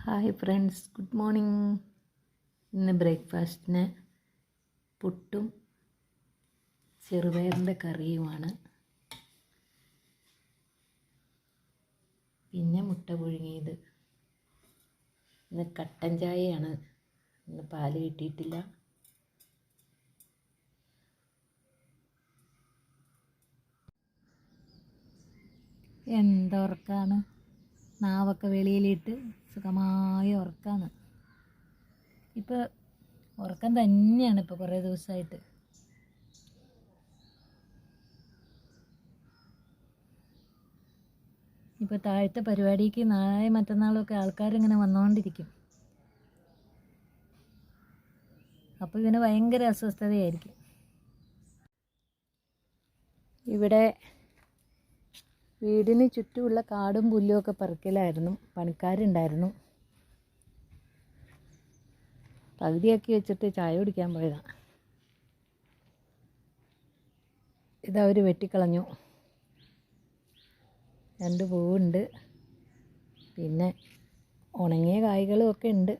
Hi friends, good morning. ഇന്ന് ബ്രേക്ക്ഫാസ്റ്റിന് പുട്ടും ചെറുപയറിൻ്റെ കറിയുമാണ്. പിന്നെ മുട്ട പുഴുങ്ങിയത്. ഇന്ന് കട്ടൻ ചായയാണ്. ഇന്ന് പാല് കിട്ടിയിട്ടില്ല. എന്തുറക്കാണ്, നാവൊക്കെ വെളിയിലിട്ട് സുഖമായ ഉറക്കാണ്. ഇപ്പോൾ ഉറക്കം തന്നെയാണ് ഇപ്പോൾ കുറേ ദിവസമായിട്ട്. ഇപ്പോൾ താഴത്തെ പരിപാടിക്ക് നാളെ മറ്റന്നാളൊക്കെ ആൾക്കാരിങ്ങനെ വന്നുകൊണ്ടിരിക്കും. അപ്പോൾ ഇതിന് ഭയങ്കര അസ്വസ്ഥതയായിരിക്കും. ഇവിടെ വീടിന് ചുറ്റുമുള്ള കാടും പുല്ലുമൊക്കെ പറിക്കലായിരുന്നു. പണിക്കാരുണ്ടായിരുന്നു. പകുതിയാക്കി വെച്ചിട്ട് ചായ കുടിക്കാൻ പോയതാണ്. ഇതവർ വെട്ടിക്കളഞ്ഞു. 2 പൂവുണ്ട്, പിന്നെ ഉണങ്ങിയ കായ്കളും ഒക്കെ ഉണ്ട്.